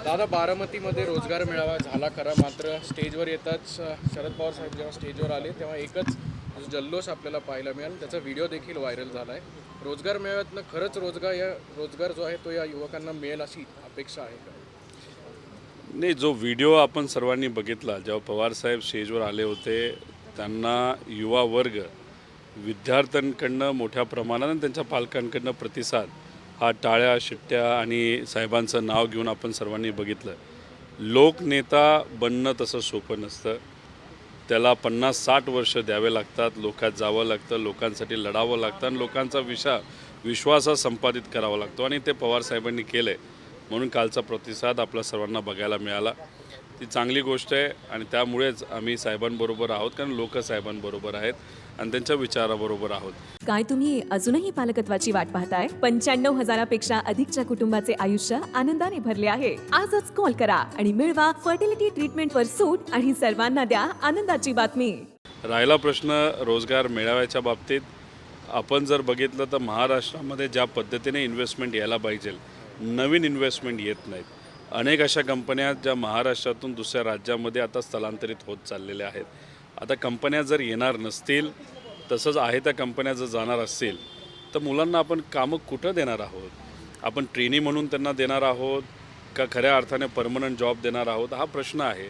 दादा, बारामतीमध्ये रोजगार मेळावा झाला खरा, मात्र स्टेजवर येताच शरद पवार साहेब जेव्हा स्टेजवर आले तेव्हा एकच जो जल्लोष आपल्याला पाहायला मिळाला, त्याचा व्हिडिओ देखील व्हायरल झाला आहे. रोजगार मेळाव्यातनं खरंच रोजगार जो आहे तो या युवकांना मिळेल अशी अपेक्षा आहे का? नाही, जो व्हिडिओ आपण सर्वांनी बघितला जेव्हा पवारसाहेब स्टेजवर आले होते, त्यांना युवा वर्ग विद्यार्थ्यांकडनं मोठ्या प्रमाणात आणि त्यांच्या पालकांकडनं प्रतिसाद हा टाळ्या शिट्ट्या आणि साहेबांचं नाव घेऊन आपण सर्वांनी बघितलं. लोकनेता बनणं तसं सोपं नसतं. त्याला 50-60 वर्ष द्यावे लागतात, लोकात जावं लागतं, लोकांसाठी लढावं लागतं आणि लोकांचा विश्वास हा संपादित करावा लागतो आणि ते पवारसाहेबांनी केलं आहे. म्हणून कालचा प्रतिसाद आपल्या सर्वांना बघायला मिळाला. ती चांगली गोष्ट आहे आणि त्यामुळेच आम्ही साहेबांबरोबर आहोत, कारण लोक साहेबांबरोबर आहेत आणि त्यांच्या विचाराबरोबर आहोत. काय तुम्ही अजूनही पालकत्वाची वाट पाहताय? 95,000पेक्षा अधिकच्या कुटुंबाचे आयुष्य आनंदाने भरले आहे. आजच कॉल करा आणि मिळवा फर्टिलिटी ट्रीटमेंटवर सूट आणि सर्वांना द्या आनंदाची बातमी. राहिला प्रश्न रोजगार मेळाव्याच्या बाबतीत, आपण जर बघितलं तर महाराष्ट्रामध्ये ज्या पद्धतीने इन्व्हेस्टमेंट यायला पाहिजे, नवीन इन्व्हेस्टमेंट येत नाहीत. अनेक अशा कंपन्या ज्या महाराष्ट्रातून दुसऱ्या राज्यामध्ये आता स्थलांतरित होत चाललेल्या आहेत. आता कंपन्या जर येणार नसतील, तसंच आहे त्या कंपन्या जर जाणार असतील, तर मुलांना आपण कामं कुठं देणार आहोत? आपण ट्रेनी म्हणून त्यांना देणार आहोत का खऱ्या अर्थाने परमनंट जॉब देणार आहोत? हा प्रश्न आहे.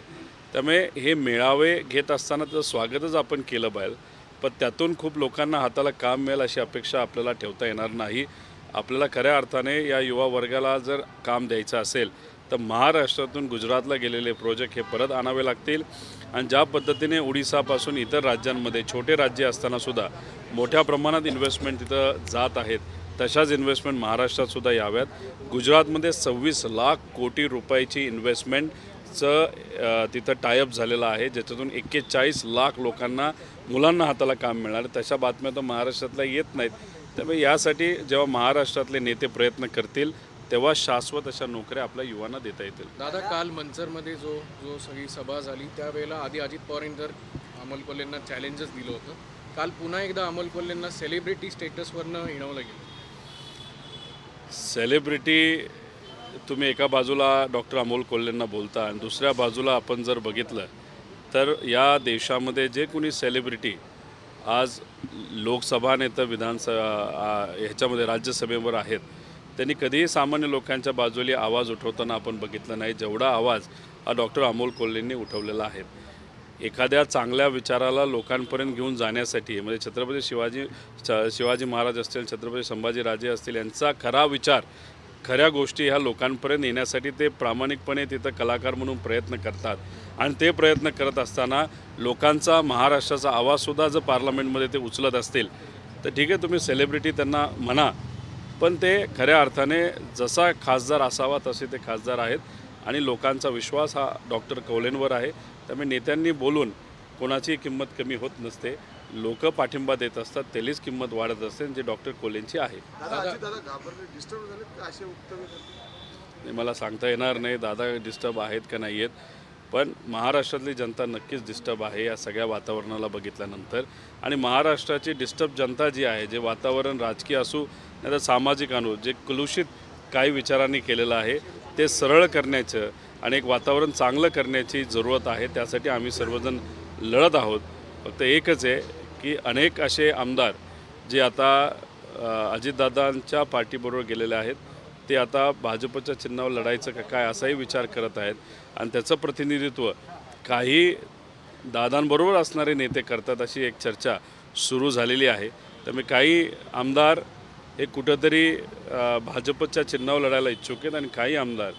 त्यामुळे हे मेळावे घेत असताना त्याचं स्वागतच आपण केलं पाहिजे, पण त्यातून खूप लोकांना हाताला काम मिळेल अशी अपेक्षा आपल्याला ठेवता येणार नाही. आपल्याला खऱ्या अर्थाने या युवा वर्गाला जर काम द्यायचं असेल तर महाराष्ट्रातून गुजरातला गेलेले प्रोजेक्ट हे परत आणावे लागतील आणि ज्या पद्धतीने ओडिसापासून इतर राज्यांमध्ये छोटे राज्य असतानासुद्धा मोठ्या प्रमाणात इन्व्हेस्टमेंट तिथं जात आहेत, तशाच इन्व्हेस्टमेंट महाराष्ट्रातसुद्धा याव्यात. गुजरातमध्ये 26 लाख कोटी रुपयाची इन्व्हेस्टमेंटचं तिथं टायअप झालेलं आहे, ज्याच्यातून 41 लाख मुलांना हाताला काम मिळणार. तशा बातम्या तर महाराष्ट्रातल्या येत नाहीत. त्यामुळे यासाठी जेव्हा महाराष्ट्रातले नेते प्रयत्न करतील तेव्हा शाश्वत अशा नोकऱ्या आपल्या युवांना देता येतील. दादा, काल मंचरमध्ये जो जो सगळी सभा झाली त्यावेळेला आधी अजित पवारांनी तर अमोल कोल्हेंना चॅलेंजच दिलं होतं. काल पुन्हा एकदा अमोल कोल्हेंना सेलिब्रिटी स्टेटसवरनं हिणवलं गेलं. सेलिब्रिटी तुम्ही एका बाजूला डॉक्टर अमोल कोल्हेंना बोलता आणि दुसऱ्या बाजूला आपण जर बघितलं तर या देशामध्ये जे कोणी सेलिब्रिटी आज लोकसभा नेतं ह्याच्यामध्ये राज्यसभेवर आहेत, त्यांनी कधीही सामान्य लोकांच्या बाजूला आवाज उठवताना आपण बघितलं नाही, जेवढा आवाज हा डॉक्टर अमोल कोल्हेंनी उठवलेला आहे. एखाद्या चांगल्या विचाराला लोकांपर्यंत घेऊन जाण्यासाठी, म्हणजे छत्रपती शिवाजी महाराज असतील, छत्रपती संभाजीराजे असतील, यांचा खरा विचार, खऱ्या गोष्टी ह्या लोकांपर्यंत येण्यासाठी ते प्रामाणिकपणे तिथं कलाकार म्हणून प्रयत्न करतात आणि ते प्रयत्न करत असताना लोकांचा, महाराष्ट्राचा आवाजसुद्धा जर पार्लमेंटमध्ये ते उचलत असतील तर ठीक आहे, तुम्ही सेलिब्रिटी त्यांना म्हणा, पण ते खऱ्या अर्थाने जसा खासदार असावा तसे ते खासदार आहेत आणि लोकांचा विश्वास हा डॉक्टर कोल्हेंवर आहे. त्यामुळे नेत्यांनी बोलून कोणाची किंमत कमी होत नसते. लोक पाठिंबा देत असतात, त्यालीच किंमत वाढत असते, जे डॉक्टर कोल्हेंची आहे. मला सांगता येणार नाही दादा डिस्टर्ब आहेत का नाही आहेत, पण महाराष्ट्रातली जनता नक्कीच डिस्टर्ब आहे या सगळ्या वातावरणाला बघितल्यानंतर. आणि महाराष्ट्राची डिस्टर्ब जनता जी आहे, जे वातावरण राजकीय असू नाही तर सामाजिक आणू, जे कलुषित काही विचारांनी केलेलं आहे, ते सरळ करण्याचं आणि एक वातावरण चांगलं करण्याची जरूरत आहे. त्यासाठी आम्ही सर्वजण लढत आहोत. फक्त एकच आहे की अनेक असे आमदार जे आता अजितदादांच्या पार्टीबरोबर गेलेले आहेत, ते आता भाजपच्या चिन्हावर लढायचं का काय असाही विचार करत आहेत आणि त्याचं प्रतिनिधित्व काही दादांबरोबर असणारे नेते करतात अशी एक चर्चा सुरू झालेली आहे. त्यामुळे काही आमदार हे कुठंतरी भाजपच्या चिन्हावर लढायला इच्छुक आहेत आणि काही आमदार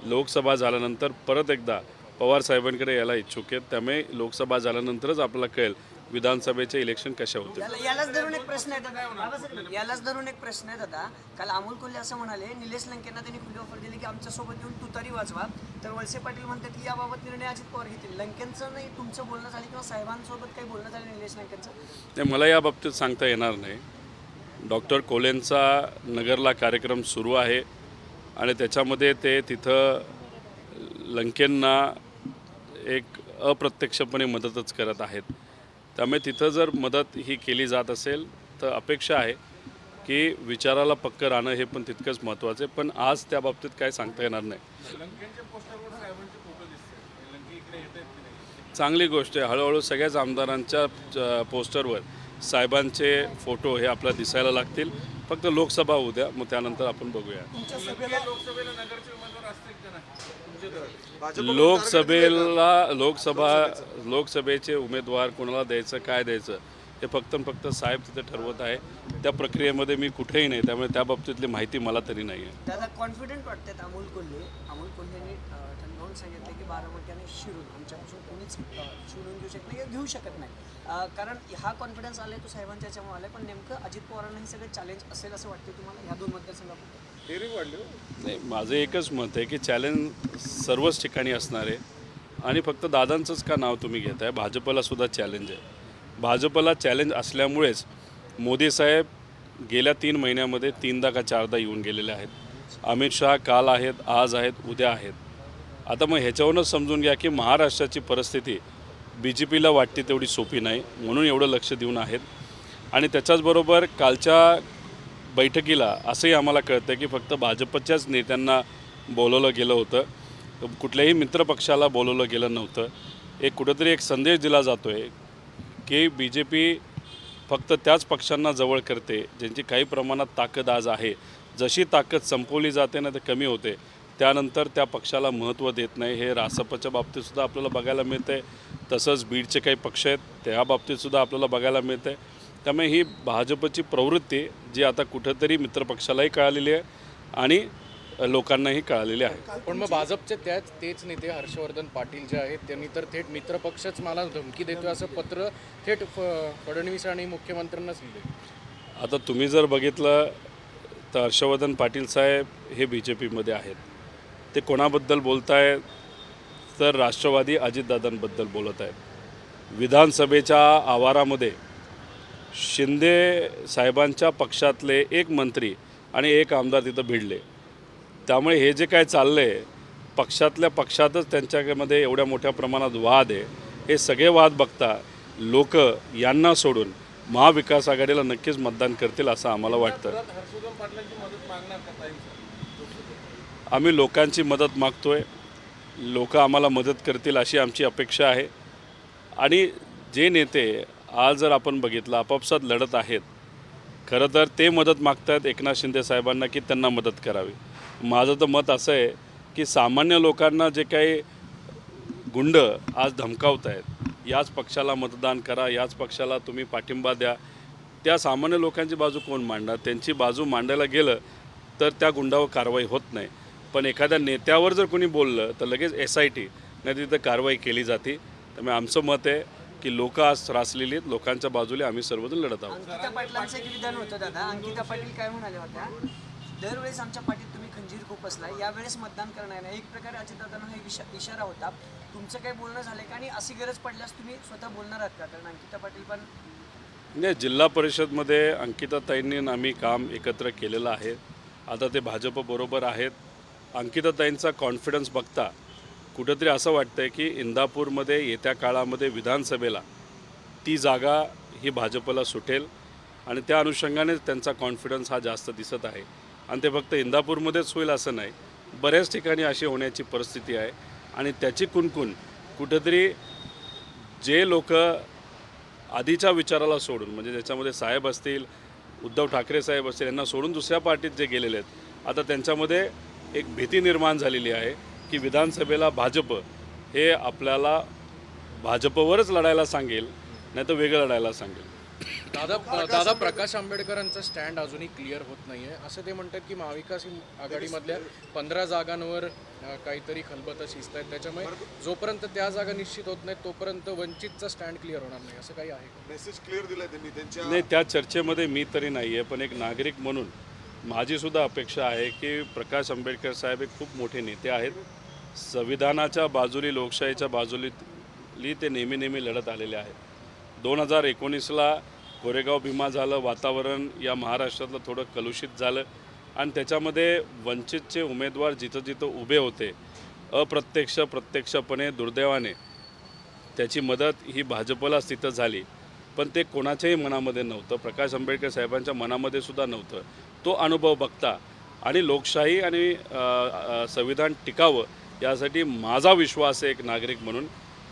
लोकसभा झाल्यानंतर परत एकदा पवारसाहेबांकडे यायला इच्छुक आहेत. त्यामुळे लोकसभा झाल्यानंतरच आपल्याला कळेल विधानसभेचे इलेक्शन कशा होते. यालाच धरून एक प्रश्न आहे दादा. काल अमोल कोल्हे असं म्हणाले, निलेश लंकेंना त्यांनी खुली ऑफर दिली की आमच्यासोबत येऊन तुतारी वाजवा, तर वळसे पाटील म्हणतात की याबाबत निर्णय अजित पवार घेतील. लंकेंचं नाही तुमचं बोलणं झालं किंवा साहेबांसोबत काही बोलणं झालं निलेश लंकेंचं? ते मला या बाबतीत सांगता येणार नाही. डॉक्टर कोल्हेंचा नगरला कार्यक्रम सुरू आहे आणि त्याच्यामध्ये ते तिथं लंकेंना एक अप्रत्यक्षपणे मदतच करत आहेत. त्यामुळे तिथं जर मदत ही केली जात असेल तर अपेक्षा आहे की विचाराला पक्कं राहणं हे पण तितकंच महत्त्वाचं आहे. पण आज त्या बाबतीत काय सांगता येणार नाही. चांगली गोष्ट आहे. हळूहळू सगळ्याच आमदारांच्या पोस्टरवर साहेबांचे फोटो हे आपल्याला दिसायला लागतील. फक्त लोकसभा होऊ द्या, मग त्यानंतर आपण बघूया. लोकसभेचे उमेदवार कोणाला द्यायचं काय द्यायचं हे फक्त साहेब तिथे ठरवत आहे. त्या प्रक्रियेमध्ये मी कुठेही नाही, त्यामुळे त्या बाबतीतली माहिती मला तरी नाही आहे. दादा कॉन्फिडंट वाटतात अमोल कोल्हेंनी ठणकावून सांगितलं की बारामती आणि शिरूर आमच्यापासून कोणीच शिवून घेऊ शकत नाही, घेऊ शकत नाही. कारण हा कॉन्फिडन्स आलाय तो साहेबांच्या याच्यामुळे आलाय. पण नेमकं अजित पवारांना हे सगळं चॅलेंज असेल असं वाटतं तुम्हाला ह्या 2 मतदारसंघात? नाही, माझं एकच मत आहे की चॅलेंज सर्वच ठिकाणी असणार आहे. आणि फक्त दादांचंच का नाव तुम्ही घेत आहे, भाजपला सुद्धा चॅलेंज आहे. भाजपला चॅलेंज असल्यामुळेच मोदी साहेब गेल्या 3 महिन्यामध्ये 3दा का 4दा येऊन गेलेले आहेत. अमित शहा काल आहेत, आज आहेत, उद्या आहेत. आता मग ह्याच्यावरूनच समजून घ्या की महाराष्ट्राची परिस्थिती BJPला वाटते तेवढी सोपी नाही, म्हणून एवढं लक्ष देऊन आहेत. आणि त्याच्याचबरोबर कालच्या बैठकीला असंही आम्हाला कळतं की फक्त भाजपच्याच नेत्यांना बोलवलं गेलं होतं, कुठल्याही मित्रपक्षाला बोलवलं गेलं नव्हतं. कुठंतरी एक संदेश दिला जातो आहे की BJP फक्त त्याच पक्षांना जवळ करते ज्यांची काही प्रमाणात ताकद आज आहे. जशी ताकद संपवली जाते ना, ते कमी होते, त्यानंतर त्या पक्षाला महत्त्व देत नाही. हे रासपच्या बाबतीतसुद्धा आपल्याला बघायला मिळतं आहे. तसंच बीडचे काही पक्ष आहेत त्या बाबतीतसुद्धा आपल्याला बघायला मिळतं आहे. त्यामुळे ही भाजपची प्रवृत्ती जी आता कुठंतरी मित्रपक्षालाही कळालेली आहे आणि लोकांनाही कळालेली आहे. पण मग भाजपचे तेच नेते हर्षवर्धन पाटील जे आहेत त्यांनी तर थेट मित्रपक्षच मला धमकी देतोय असं पत्र थेट फडणवीस आणि मुख्यमंत्र्यांनाच लिहिले. आता तुम्ही जर बघितलं तर हर्षवर्धन पाटील साहेब हे BJPमध्ये आहेत. ते कोणाबद्दल बोलत आहेत तर राष्ट्रवादी अजितदादांबद्दल बोलत आहेत. विधानसभेच्या आवारामध्ये शिंदे साहेबांच्या पक्षातले एक मंत्री आणि एक आमदार तिथं भिडले. त्यामुळे हे जे काय चाललं आहे पक्षातल्या पक्षातच त्यांच्यामध्ये एवढ्या मोठ्या प्रमाणात वाद आहे. हे सगळे वाद बघता लोक यांना सोडून महाविकास आघाडीला नक्कीच मतदान करतील असं आम्हाला वाटतं. आम्ही लोकांची मदत मागतोय, लोक आम्हाला मदत करतील अशी आमची अपेक्षा आहे. आणि जे नेते आज जर आपण बघितलं आपापसात लढत आहेत, खरं तर ते मदत मागतात एकनाथ शिंदे साहेबांना की त्यांना मदत करावी. माझं तर मत असं आहे की सामान्य लोकांना जे काही गुंड आज धमकावत आहेत, याच पक्षाला मतदान करा, याच पक्षाला तुम्ही पाठिंबा द्या, त्या सामान्य लोकांची बाजू कोण मांडणार? त्यांची बाजू मांडायला गेलं तर त्या गुंडावर कारवाई होत नाही. पण एखाद्या नेत्यावर जर कोणी बोललं तर लगेच SIT नाही तिथं कारवाई केली जाते. त्यामुळे आमचं मत आहे की लोक आज त्रासलेली आहेत, लोकांच्या बाजूने आम्ही सर्वजण लढत आहोत. अंकिता पाटलांचं एक विधान होतं दादा. अंकिता पाटील काय म्हणाल्या होत्या, दरवेळेस आमच्या पाठीत तुम्ही खंजीर खोपसलाय, यावेळेस मतदान करणार नाही. एक प्रकारे अजितदादांना हा इशारा होता. तुमचं काही बोलणं झालं का आणि अशी गरज पडल्यास तुम्ही स्वतः बोलणार आहात का? कारण अंकिता पाटील पण नाही, जिल्हा परिषदमध्ये अंकिताताईंनी आम्ही काम एकत्र केलेलं आहे. आता ते भाजपबरोबर आहेत. अंकिताताईंचा कॉन्फिडन्स बघता कुठंतरी असं वाटतं आहे की इंदापूरमध्ये येत्या काळामध्ये विधानसभेला ती जागा ही भाजपला सुटेल आणि त्या अनुषंगानेच त्यांचा कॉन्फिडन्स हा जास्त दिसत आहे. आणि ते फक्त इंदापूरमध्येच होईल असं नाही, बऱ्याच ठिकाणी अशी होण्याची परिस्थिती आहे. आणि त्याची कुणकुण कुठंतरी जे लोक आधीच्या विचाराला सोडून, म्हणजे ज्याच्यामध्ये साहेब असतील, उद्धव ठाकरे साहेब असतील, यांना सोडून दुसऱ्या पार्टीत जे गेलेले आहेत, आता त्यांच्यामध्ये एक भीती निर्माण झालेली आहे की विधानसभेला भाजप हे आपल्याला भाजपवरच लढायला सांगेल, नाही तर वेगळं लढायला सांगेल. दादा प्रकाश आंबेडकरांचा स्टँड अजूनही क्लिअर होत नाही आहे असं ते म्हणतात की महाविकास आघाडीमधल्या 15 जागांवर काहीतरी खलबतं शिजत आहेत. त्याच्यामुळे जोपर्यंत त्या जागा निश्चित होत नाहीत तोपर्यंत वंचितचा स्टँड क्लिअर होणार नाही, असं काही आहे का? मेसेज क्लिअर दिलाय त्यांनी त्यांच्या नाही, त्या चर्चेमध्ये मी तरी नाही आहे, पण एक नागरिक म्हणून माझीसुद्धा अपेक्षा आहे की प्रकाश आंबेडकर साहेब एक खूप मोठे नेते आहेत. संविधानाच्या बाजूली, लोकशाहीच्या बाजूली ते नेहमी लढत आलेले आहेत. 2019ला कोरेगाव भीमा झालं, वातावरण या महाराष्ट्रातलं थोडं कलुषित झालं आणि त्याच्यामध्ये वंचितचे उमेदवार जिथं उभे होते प्रत्यक्षपणे दुर्दैवाने त्याची मदत ही भाजपलाच तिथं झाली. पण ते कोणाच्याही मनामध्ये नव्हतं, प्रकाश आंबेडकर साहेबांच्या मनामध्ये सुद्धा नव्हतं. तो अनुभव बघता आणि लोकशाही आणि संविधान टिकावं यासाठी माझा विश्वास आहे एक नागरिक म्हणून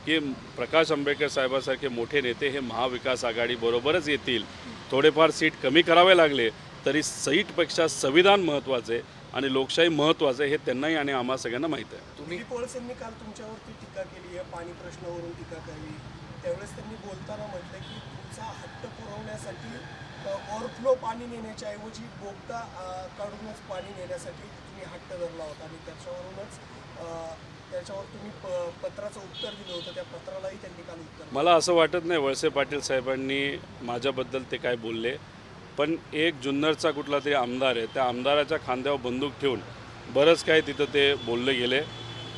की प्रकाश आंबेडकर साहेबांसारखे मोठे नेते हे महाविकास आघाडीबरोबरच येतील. थोडेफार सीट कमी करावे लागले तरी सीटपेक्षा संविधान महत्त्वाचं आहे आणि लोकशाही महत्त्वाचं आहे हे त्यांनाही आणि आम्हा सगळ्यांना माहीत आहे. दिलीप वळसेंनी काल तुमच्यावरती टीका केली आहे, पाणी प्रश्नावरून टीका केली. त्यावेळेस त्यांनी बोलताना म्हटलं की तुमचा हट्ट पुरवण्यासाठी ओव्हरफ्लो पाणी नेण्याच्या ऐवजी बोगदा काढूनच पाणी नेण्यासाठी तुम्ही हट्ट धरला होता आणि त्याच्यावर तुम्ही पत्राचं उत्तर दिलं होतं. त्या पत्रालाही त्यांनी काल उत्तर. मला असं वाटत नाही वळसे पाटील साहेबांनी माझ्याबद्दल ते काय बोलले, पण एक जुन्नरचा कुठला तरी आमदार आहे, त्या आमदाराच्या खांद्यावर बंदूक ठेवून बरंच काय तिथं ते बोलले गेले.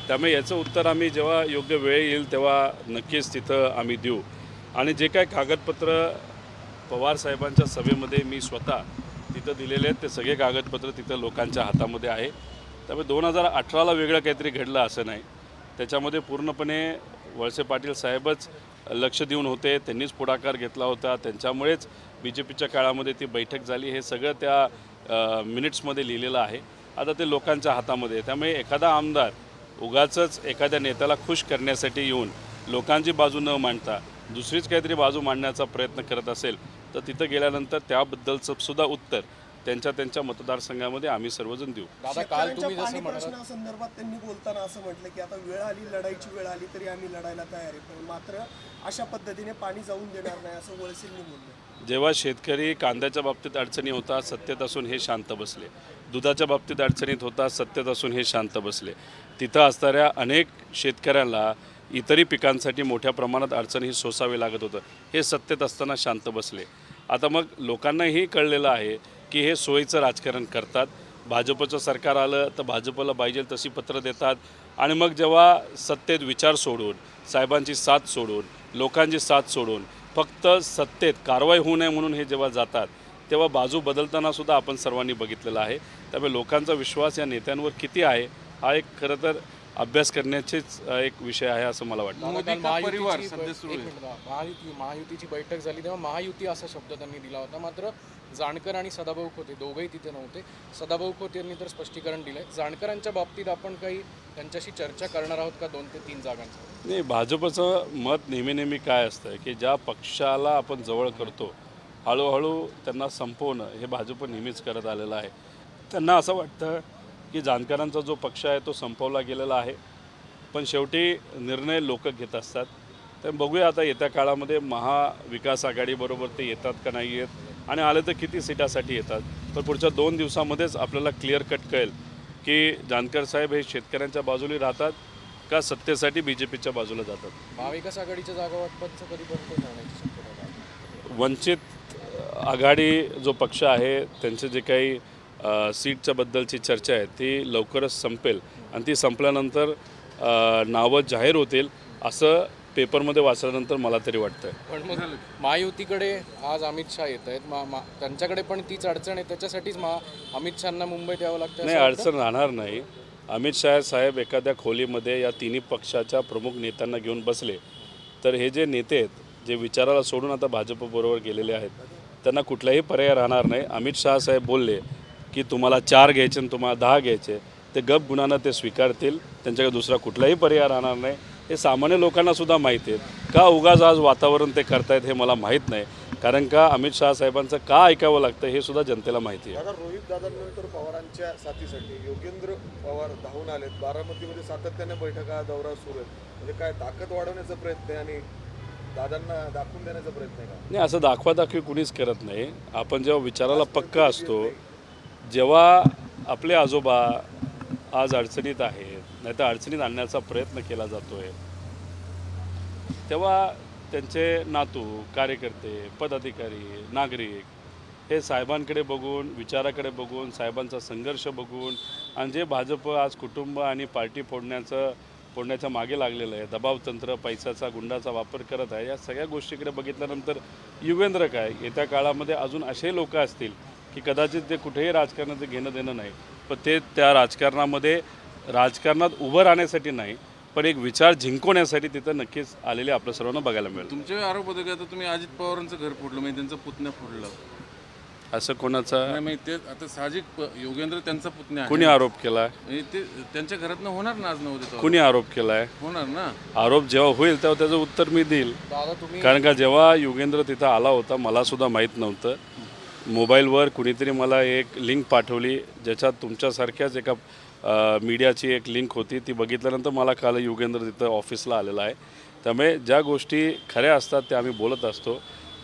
त्यामुळे याचं उत्तर आम्ही जेव्हा योग्य वेळ येईल तेव्हा नक्कीच तिथं आम्ही देऊ. आणि जे काय कागदपत्र पवारसाहेबांच्या सभेमध्ये मी स्वतः तिथं दिलेले आहेत ते सगळे कागदपत्र तिथं लोकांच्या हातामध्ये आहे. त्यामुळे 2018ला वेगळं काहीतरी घडलं असं नाही, त्याच्यामध्ये पूर्णपणे वळसे पाटील साहेबच लक्ष देऊन होते, त्यांनीच पुढाकार घेतला होता, त्यांच्यामुळेच BJPच्या काळामध्ये ती बैठक झाली. हे सगळं त्या मिनिट्समध्ये लिहिलेलं आहे. आता ते लोकांच्या हातामध्ये आहे. त्यामुळे एखादा आमदार उगाचच एखाद्या नेत्याला खुश करण्यासाठी येऊन लोकांची बाजू न मांडता दुसरीच काहीतरी बाजू मांडण्याचा प्रयत्न करत असेल तर तिथं गेल्यानंतर त्याबद्दलचं सुद्धा उत्तर त्यांच्या मतदारसंघामध्ये आम्ही सर्वजण देऊ. दादा काल तुम्ही जसं पाणी म्हणालात प्रश्नासंदर्भात त्यांनी बोलताना असं म्हटलं की आता वेळ आली, लढाईची वेळ आली तरी आम्ही लढायला तयार आहे, पण मात्र अशा पद्धतीने पाणी जाऊन देणार नाही असं वळसेंनी बोललं. जेव्हा शेतकरी कांद्याच्या बाबतीत अडचणी होतात सत्तेत असून हे शांत बसले, दुधाच्या बाबतीत अडचणीत होतात सत्तेत असून हे शांत बसले, तिथं असणाऱ्या अनेक शेतकऱ्यांना इतरही पिकांसाठी मोठ्या प्रमाणात अडचणी सोसावी लागत होतं, हे सत्तेत असताना शांत बसले. आता मग लोकांनाही कळलेलं आहे की हे सोयीचं राजकारण करतात. भाजपचं सरकार आलं तर भाजपला पाहिजे तशी पत्र देतात आणि मग जेव्हा सत्तेत विचार सोडून, साहेबांची साथ सोडून, लोकांची साथ सोडून फक्त सत्तेत कारवाई होऊ नये म्हणून हे जेव्हा जातात तेव्हा बाजू बदलताना सुद्धा आपण सर्वांनी बघितलेलं आहे. त्यामुळे लोकांचा विश्वास या नेत्यांवर किती आहे हा एक खरं तर अभ्यास करण्याचेच एक विषय आहे असं मला वाटतं. महायुतीची बैठक झाली तेव्हा महायुती असा शब्द त्यांनी दिला होता, मात्र जानकर आणि सदाभाऊ खोत दोघंही तिथे नव्हते. सदाभाऊ खोत यांनी तर स्पष्टीकरण दिलं आहे. जानकरांच्या बाबतीत आपण काही त्यांच्याशी चर्चा करणार आहोत का 2 ते 3 जागांचं? नाही, भाजपचं मत नेहमी काय असतं की ज्या पक्षाला आपण जवळ करतो हळूहळू त्यांना संपवणं हे भाजप नेहमीच करत आलेलं आहे. त्यांना असं वाटतं की जानकरांचा जो पक्ष आहे तो संपवला गेलेला आहे, पण शेवटी निर्णय लोक घेत असतात. तर बघूया आता येत्या काळामध्ये महाविकास आघाडीबरोबर ते येतात का नाही येत आणि आले तर किती सीटासाठी येतात. पण पुढच्या 2 दिवसामध्येच आपल्याला क्लिअर कट कळेल की जानकर साहेब हे शेतकऱ्यांच्या बाजूला राहतात का सत्तेसाठी BJPच्या बाजूला जातात. महाविकास आघाडीच्या जागा वाटपाचं कधीपर्यंत ठरण्याची शक्यता आहे? वंचित आघाडी जो पक्ष आहे त्यांचे जे काही सीटच्या बद्दलची चर्चा आहे ती लवकरच संपेल आणि ती संपल्यानंतर नावं जाहीर होतील असं पेपरमध्ये वाचल्यानंतर मला तरी वाटतं. पण मग महायुतीकडे आज अमित शहा येत आहेत, त्यांच्याकडे पण तीच अडचण आहे, त्याच्यासाठीच अमित शहांना मुंबईत यावं लागतं? नाही, अडचण राहणार नाही. अमित शहा साहेब एखाद्या खोलीमध्ये या तिन्ही पक्षाच्या प्रमुख नेत्यांना घेऊन बसले तर हे जे नेते आहेत जे विचाराला सोडून आता भाजपबरोबर गेलेले आहेत त्यांना कुठलाही पर्याय राहणार नाही. अमित शहा साहेब बोलले की तुम्हाला 4 घ्यायचे आणि तुम्हाला 10 घ्यायचे, ते गप गुणानं ते स्वीकारतील, त्यांच्याकडे दुसरा कुठलाही पर्याय राहणार नाही. हे सामान्य लोकांनासुद्धा माहिती आहे. का उगाच आज वातावरण ते करतायत हे मला माहीत नाही, कारण का अमित शहा साहेबांचं का ऐकावं लागतं हे सुद्धा जनतेला माहिती आहे. दादा, रोहित दादांनंतर पवारांच्या साथीसाठी योगेंद्र पवार धावून आलेत. बारामतीमध्ये सातत्याने बैठका दौरा सुरू आहेत. म्हणजे काय ताकद वाढवण्याचा प्रयत्न आहे आणि दादांना दाखवून देण्याचा प्रयत्न आहे का? नाही, असं दाखवादाखवी कुणीच करत नाही. आपण जेव्हा विचाराला पक्का असतो, जेव्हा आपले आजोबा आज अडचणीत आहेत नाही तर अडचणीत आणण्याचा प्रयत्न केला जातो आहे तेव्हा त्यांचे नातू, कार्यकर्ते, पदाधिकारी, नागरिक हे साहेबांकडे बघून, विचाराकडे बघून, साहेबांचा संघर्ष बघून आणि जे भाजप आज कुटुंब आणि पार्टी फोडण्याच्या मागे लागलेलं आहे, दबावतंत्र, पैशाचा, गुंडाचा वापर करत आहे, या सगळ्या गोष्टीकडे बघितल्यानंतर युगेंद्र काय येत्या काळामध्ये अजून असे लोक असतील की कदाचित ते कुठेही राजकारणाचं घेणं देणं नाही, पण ते त्या राजकारणात उभं राहण्यासाठी नाही पण एक विचार जिंकवण्यासाठी तिथं नक्कीच आलेले आपल्या सर्वांना बघायला मिळेल. तुमचे आरोप होते की आता तुम्ही अजित पवारांचं घर फोडलं म्हणजे त्यांचा पुतण्या फोडला असं कोणाचा नाही म्हणजे ते आता साहजिक योगेंद्र त्यांचा पुतण्या आहे कुणी आरोप केलाय? म्हणजे ते त्यांच्या घरातनं होणार ना आज नव्हते कुणी आरोप केलाय? होणार ना. आरोप जेव्हा होईल तेव्हा त्याचं उत्तर मी देईल. दादा तुम्ही कारण का जेव्हा युगेंद्र तिथं आला होता मला सुद्धा माहीत नव्हतं. मोबाईलवर कुणीतरी मला एक लिंक पाठवली ज्याच्यात तुमच्यासारख्याच एका मीडियाची एक लिंक होती. ती बघितल्यानंतर मला कळलं युगेंद्र तिथं ऑफिसला आलेला आहे. त्यामुळे ज्या गोष्टी खऱ्या असतात त्या आम्ही बोलत असतो.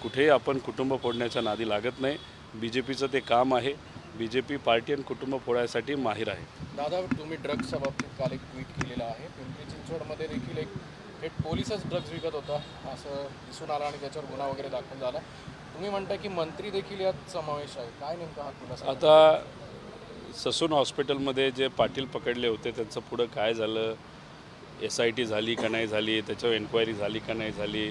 कुठेही आपण कुटुंब फोडण्याच्या नादी लागत नाही. BJPचं ते काम आहे. BJP पार्टी आणि कुटुंब फोडायसाठी माहीर आहे. दादा तुम्ही ड्रग्सच्या बाबतीत काल एक ट्विट केलेलं आहे. पिंपरी चिंचवडमध्ये देखील एक थेट पोलिसच ड्रग्ज विकत होता असं दिसून आलं आणि त्याच्यावर गुन्हा वगैरे दाखल झाला. तुम्ही म्हणता की मंत्री देखील यात समावेश आहे. काय नेमका हा खुलासा? आता ससून हॉस्पिटलमध्ये जे पाटील पकडले होते त्यांचं पुढं काय झालं, SIT झाली का नाही झाली, त्याच्यावर एन्क्वायरी झाली का नाही झाली,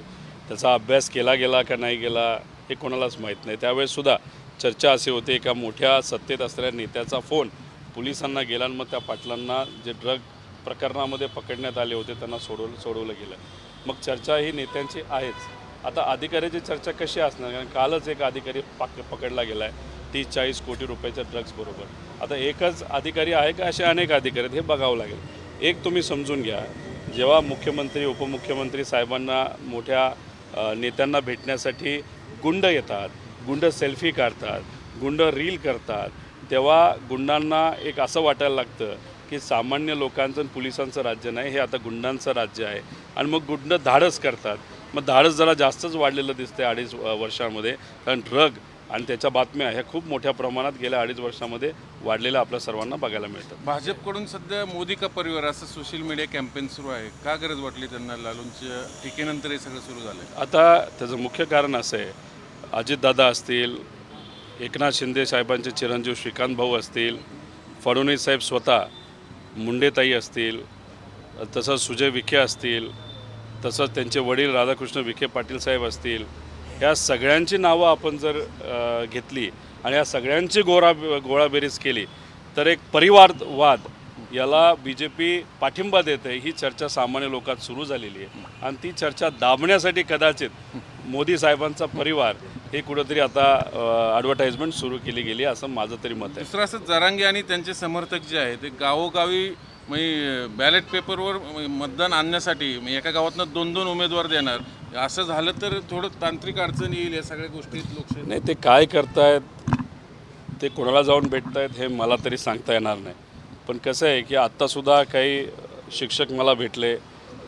त्याचा अभ्यास केला गेला का नाही गेला हे कोणालाच माहीत नाही. त्यावेळेससुद्धा चर्चा अशी होते एका मोठ्या सत्तेत असलेल्या नेत्याचा फोन पोलिसांना गेला आणि मग त्या पाटलांना जे ड्रग प्रकरणामध्ये पकडण्यात आले होते त्यांना सोडवलं गेलं. मग चर्चा ही नेत्यांची आहेच. आता अधिकाऱ्याची चर्चा कशी असणार? कारण कालच एक अधिकारी पकडला गेला आहे 30-40 कोटी रुपयाच्या ड्रग्सबरोबर. आता एकच अधिकारी आहे का असे अनेक अधिकारी आहेत हे बघावं लागेल. एक तुम्ही समजून घ्या, जेव्हा मुख्यमंत्री उपमुख्यमंत्री साहेबांना मोठ्या नेत्यांना भेटण्यासाठी गुंड येतात, गुंड सेल्फी काढतात, गुंड रील करतात, तेव्हा गुंडांना एक असं वाटायला लागतं की सामान्य लोकांचं आणि पोलिसांचं राज्य नाही, हे आता गुंडांचं राज्य आहे. आणि मग गुंड धाडस करतात. मग धाडस जरा जास्तच वाढलेलं दिसतं 2.5 वर्षांमध्ये. कारण ड्रग आणि त्याच्या बातम्या ह्या खूप मोठ्या प्रमाणात गेल्या 2.5 वर्षामध्ये वाढलेल्या आपल्या सर्वांना बघायला मिळतात. भाजपकडून सध्या मोदी का परिवार असं सोशल मीडिया कॅम्पेन सुरू आहे. का गरज वाटली त्यांना? लालूंच्या टीकेनंतर हे सगळं सुरू झालं. आता त्याचं मुख्य कारण असं आहे, अजितदादा असतील, एकनाथ शिंदे साहेबांचे चिरंजीव श्रीकांत भाऊ असतील, फडणवीस साहेब स्वतः, मुंडेताई असतील, तसंच सुजय विखे असतील, तसंच त्यांचे वडील राधाकृष्ण विखे पाटील साहेब असतील, ह्या सगळ्यांची नावं आपण जर घेतली आणि या सगळ्यांची गोळाबेरीज केली तर एक परिवारवाद याला BJP पाठिंबा देत आहे ही चर्चा सामान्य लोकात सुरू झालेली आहे. आणि ती चर्चा दाबण्यासाठी कदाचित मोदी साहेबांचा परिवार हे कुठंतरी आता ॲडव्हर्टाईजमेंट सुरू केली गेली असं माझं तरी मत आहे. दुसरं असं जरांगे आणि त्यांचे समर्थक जे आहेत ते गावोगावी म्हणजे बॅलेट पेपरवर मतदान आणण्यासाठी एका गावातनं 2-2 उमेदवार देणार. असं झालं तर थोडं तांत्रिक अडचण येईल. या सगळ्या गोष्टीत लोकशाही नाही, ते काय करतायत, ते कोणाला जाऊन भेटतायत हे मला तरी सांगता येणार नाही. पण कसं आहे की आत्तासुद्धा काही शिक्षक मला भेटले,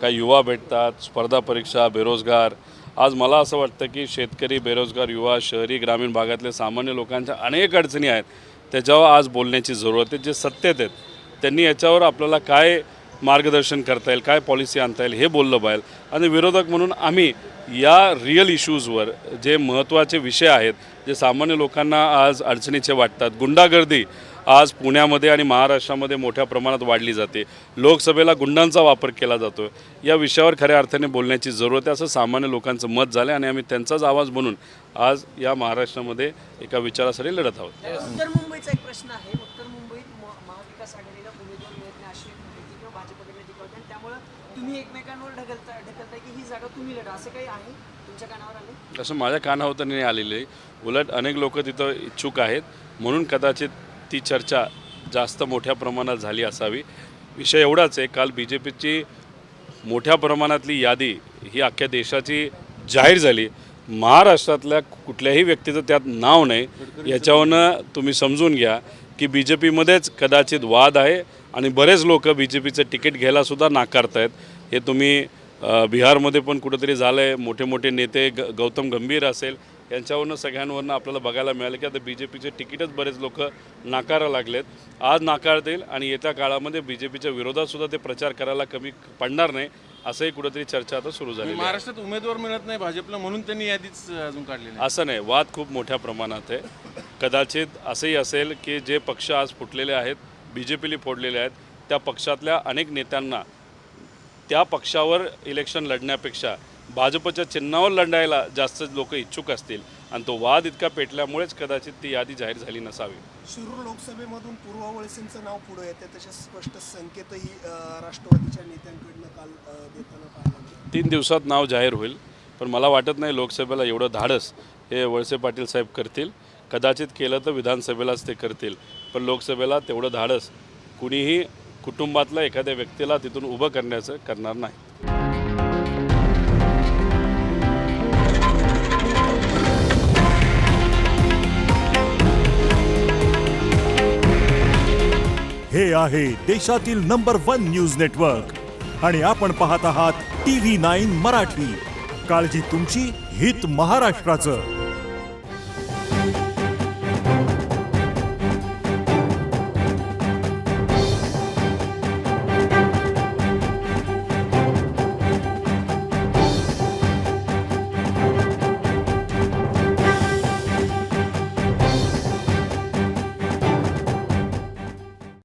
काही युवा भेटतात, स्पर्धा परीक्षा, बेरोजगार. आज मला असं वाटतं की शेतकरी, बेरोजगार युवा, शहरी ग्रामीण भागातले सामान्य लोकांच्या अनेक अडचणी आहेत, त्याच्यावर आज बोलण्याची जरूरत आहे. जे सत्तेत आहेत त्यांनी याच्यावर आपल्याला काय मार्गदर्शन करता येईल, काय पॉलिसी आणता येईल हे बोललं पाहिजे. आणि विरोधक म्हणून आम्ही या रिअल इश्यूजवर जे महत्त्वाचे विषय आहेत, जे सामान्य लोकांना आज अडचणीचे वाटतात, गुंडागर्दी आज पुण्यामध्ये आणि महाराष्ट्रामध्ये मोठ्या प्रमाणात वाढली जाते, लोकसभेला गुंडांचा वापर केला जातो, या विषयावर खऱ्या अर्थाने बोलण्याची जरूरत आहे असं सामान्य लोकांचं मत झालं आणि आम्ही त्यांचाच आवाज बनून आज या महाराष्ट्रामध्ये एका विचारासाठी लढत आहोत. उत्तर मुंबईचा एक प्रश्न आहे. उत्तर मुंबईत महाविकास आघाडीला उमेदवार मिळत नाही अशी माहिती किंवा भाजपकडे टीका होते आणि त्यामुळे तुम्ही एकमेकांवर ढकलताय की ही जागा तुम्ही लढा, असं काही आहे तुमच्या कानावर आले? असं माझ्या कानावर तर नाही आलेलं आहे. उलट अनेक लोक तिथं इच्छुक आहेत म्हणून कदाचित ती चर्चा जास्त मोठ्या प्रमाणात झाली असावी. विषय एवढाच आहे, काल BJPची मोठ्या प्रमाणातली यादी ही अख्ख्या देशाची जाहीर झाली. महाराष्ट्रातल्या कुठल्याही व्यक्तीचं त्यात नाव नाही. याच्यावरनं तुम्ही समजून घ्या की BJPमध्येच कदाचित वाद आहे आणि बरेच लोक BJPचं तिकीट घ्यायलासुद्धा नाकारतायत. हे तुम्ही बिहारमध्ये पण कुठंतरी झालं आहे. मोठे मोठे नेते गौतम गंभीर असेल यांच्यावरनं सगळ्यांवरनं आपल्याला बघायला मिळालं की आता BJPचे तिकीटच बरेच लोक नाकारायला लागलेत. आज नाकारतील आणि येत्या काळामध्ये BJPच्या विरोधातसुद्धा ते प्रचार करायला कमी पडणार नाही असंही कुठंतरी चर्चा आता सुरू झाली. महाराष्ट्रात उमेदवार मिळत नाही भाजपला म्हणून त्यांनी यादीच अजून काढली नाही असं नाही, वाद खूप मोठ्या प्रमाणात आहे. कदाचित असंही असेल की जे पक्ष आज फुटलेले आहेत, BJPला फोडलेले आहेत, त्या पक्षातल्या अनेक नेत्यांना त्या पक्षावर इलेक्शन लढण्यापेक्षा भाजपच्या चिन्हावर लढायला जास्त लोक इच्छुक असतील आणि तो वाद इतका पेटल्यामुळेच कदाचित ती यादी जाहीर झाली नसावी. शिरूर लोकसभेमधून पूर्व वळसेंचं नाव पुढे येते, तसे स्पष्ट संकेतही राष्ट्रवादीच्या नेत्यांकडनं काल देताना पाहिलं गेलं. 3 दिवसात नाव जाहीर होईल, पण मला वाटत नाही लोकसभेला एवढं धाडस हे वळसे पाटील साहेब करतील. कदाचित केलं तर विधानसभेलाच ते करतील, पण लोकसभेला तेवढं धाडस कुणीही कुटुंबातल्या एखाद्या व्यक्तीला तिथून उभं करण्याचं करणार नाही. हे आहे देशातील नंबर 1 न्यूज नेटवर्क आणि आपण पाहत आहात TV9 मराठी. काळजी तुमची, हित महाराष्ट्राचं.